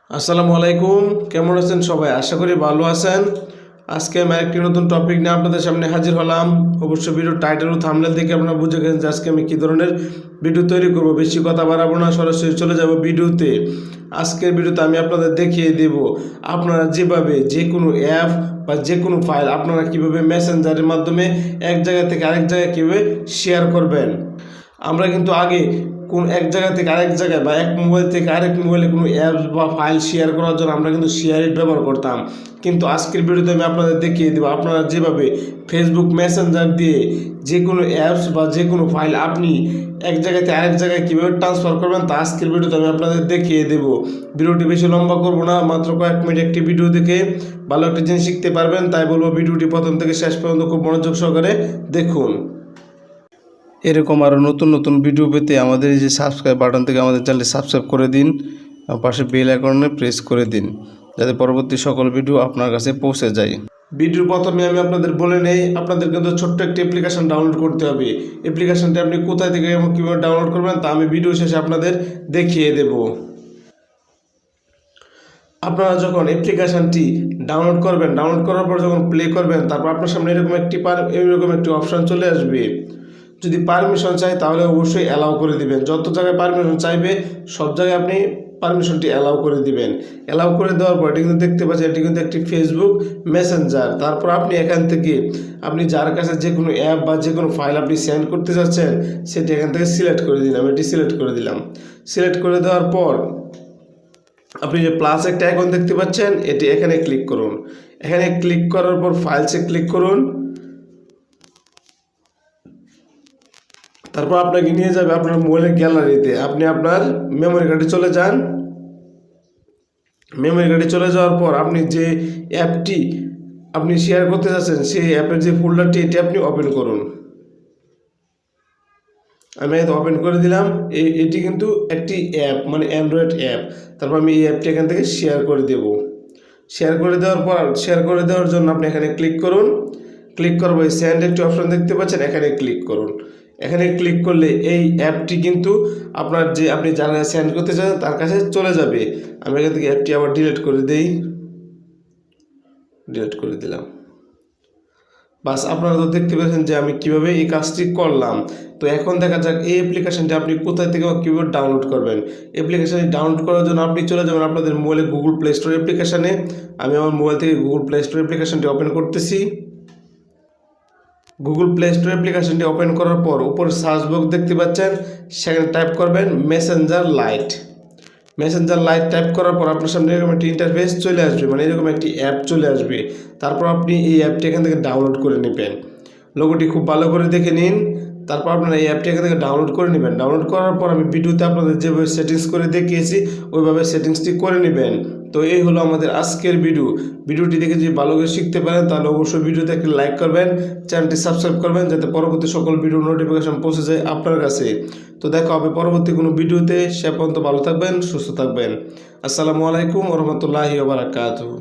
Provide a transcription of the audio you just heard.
আসসালামু আলাইকুম, কেমন আছেন সবাই? আশা করি ভালো আছেন। আজকে আমি আরেকটি নতুন টপিক নিয়ে আপনাদের সামনে হাজির হলাম। অবশ্য ভিডিও টাইটেল ও থাম্বনেল দেখে আপনারা বুঝে গেছেন যে আজকে আমি কী ধরনের ভিডিও তৈরি করব। বেশি কথা বাড়াবো না, সরাসরি চলে যাব ভিডিওতে। আজকের ভিডিওতে আমি আপনাদের দেখিয়ে দেব আপনারা যেভাবে যে কোনো অ্যাপ বা যে কোনো ফাইল আপনারা কীভাবে মেসেঞ্জারের মাধ্যমে এক জায়গা থেকে আরেক জায়গায় কীভাবে শেয়ার করবেন। আমরা কিন্তু আগে কোন এক জায়গা থেকে আরেক জায়গায় বা এক মোবাইল থেকে আরেক মোবাইলে কোনো অ্যাপস বা ফাইল শেয়ার করার জন্য আমরা কিন্তু শেয়ারিট ব্যবহার করতাম। কিন্তু আজকের ভিডিওতে আমি আপনাদের দেখিয়ে দেবো আপনারা যেভাবে ফেসবুক মেসেঞ্জার দিয়ে যে কোনো অ্যাপস বা যে কোনো ফাইল আপনি এক জায়গা থেকে আরেক জায়গায় কীভাবে ট্রান্সফার করবেন তা আজকের ভিডিওতে আমি আপনাদের দেখিয়ে দেবো। ভিডিওটি বেশি লম্বা করবো না, মাত্র কয়েক মিনিট একটি ভিডিও দেখে ভালো একটা জিনিস শিখতে পারবেন। তাই বলবো ভিডিওটি প্রথম থেকে শেষ পর্যন্ত খুব মনোযোগ সহকারে দেখুন। এরকম আরও নতুন নতুন ভিডিও পেতে আমাদের এই যে সাবস্ক্রাইব বাটন থেকে আমাদের চ্যানেলটি সাবস্ক্রাইব করে দিন, পাশে বেল আইকনে প্রেস করে দিন যাতে পরবর্তী সকল ভিডিও আপনার কাছে পৌঁছে যায়। ভিডিওর প্রথমে আমি আপনাদের বলে নেই, আপনাদের কিন্তু ছোট্ট একটি অ্যাপ্লিকেশন ডাউনলোড করতে হবে। অ্যাপ্লিকেশনটি আপনি কোথায় থেকে এবং কীভাবে ডাউনলোড করবেন তা আমি ভিডিও শেষে আপনাদের দেখিয়ে দেব। আপনারা যখন অ্যাপ্লিকেশনটি ডাউনলোড করবেন, ডাউনলোড করার পর যখন প্লে করবেন, তারপর আপনার সামনে এরকম একটি অপশান চলে আসবে। যদি পারমিশন চাই তাহলে অবশ্যই অ্যালাউ করে দিবেন। যত জায়গায় পারমিশন চাইবে সব জায়গায় আপনি পারমিশনটি অ্যালাউ করে দিবেন। অ্যালাউ করে দেওয়ার পর এটি কিন্তু দেখতে পাচ্ছেন এটি কিন্তু একটি ফেসবুক মেসেঞ্জার। তারপর আপনি এখান থেকে আপনি যার কাছে যে কোনো অ্যাপ বা যে কোনো ফাইল আপনি সেন্ড করতে চাচ্ছেন সেটি এখান থেকে সিলেক্ট করে দিলাম। এটি সিলেক্ট করে দিলাম। সিলেক্ট করে দেওয়ার পর আপনি যে প্লাস একটা আইকন দেখতে পাচ্ছেন এটি এখানে ক্লিক করুন। এখানে ক্লিক করার পর ফাইলসে ক্লিক করুন। তারপর আপনাকে নিয়ে যাবে আপনার মোবাইলের গ্যালারিতে। আপনি আপনার মেমোরি কার্ডে চলে যান। মেমোরি কার্ডে চলে যাওয়ার পর আপনি যে অ্যাপটি আপনি শেয়ার করতে চাচ্ছেন সেই অ্যাপের যে ফোল্ডারটি এটি আপনি ওপেন করুন। আমি এটা ওপেন করে দিলাম। এটি কিন্তু একটি অ্যাপ, মানে অ্যান্ড্রয়েড অ্যাপ। তারপর আমি এই অ্যাপটি এখান থেকে শেয়ার করে দেব। শেয়ার করে দেওয়ার পর শেয়ার করে দেওয়ার জন্য আপনি এখানে ক্লিক করুন। ক্লিক করবো এই সেন্ড একটি অপশন দেখতে পাচ্ছেন, এখানে ক্লিক করুন। এখানে ক্লিক করলে এই অ্যাপটি কিন্তু আপনার যে আপনি যারা সেন্ড করতে চান তার কাছে চলে যাবে। আমি এখান থেকে অ্যাপটি আবার ডিলিট করে দিই। ডিলিট করে দিলাম। বাস, আপনারা তো দেখতে পেয়েছেন যে আমি কিভাবে এই কাজটি করলাম। তো এখন দেখা যাক এই অ্যাপ্লিকেশনটি আপনি কোথায় থেকে কীভাবে ডাউনলোড করবেন। অ্যাপ্লিকেশনটি ডাউনলোড করার জন্য আপনি চলে যাবেন আপনাদের মোবাইলে গুগল প্লে স্টোর অ্যাপ্লিকেশানে। আমি আমার মোবাইল থেকে গুগল প্লে স্টোর অ্যাপ্লিকেশনটি ওপেন করতেছি। গুগল প্লে স্টোর অ্যাপ্লিকেশনটি ওপেন করার পর উপরে সার্চ বক্স দেখতে পাচ্ছেন, সেখানে টাইপ করবেন Messenger light. Messenger light type করার পর আপনার সামনে এরকম একটি ইন্টারফেস চলে আসবে, মানে এরকম একটি অ্যাপ চলে আসবে। তারপর আপনি এই অ্যাপটি এখান থেকে ডাউনলোড করে নেবেন। লোগোটি খুব ভালো করে দেখে নিন। তারপর আপনারা এই অ্যাপটি এখান থেকে ডাউনলোড করে নেবেন। ডাউনলোড করার পর আমি ভিডিওতে আপনাদের যেভাবে সেটিংস করে দেখিয়েছি ওইভাবে সেটিংসটি করে নেবেন। তো এই হলো আমাদের আজকের ভিডিও। ভিডিওটি দেখে যদি ভালো করে শিখতে পারেন তাহলে অবশ্যই ভিডিওতে একটি লাইক করবেন, চ্যানেলটি সাবস্ক্রাইব করবেন যাতে পরবর্তী সকল ভিডিও নোটিফিকেশন পৌঁছে যায় আপনার কাছে। তো দেখা হবে পরবর্তী কোনো ভিডিওতে। সে পর্যন্ত ভালো থাকবেন, সুস্থ থাকবেন। আসসালামু আলাইকুম ওয়া রাহমাতুল্লাহি ওয়া বারাকাতুহু।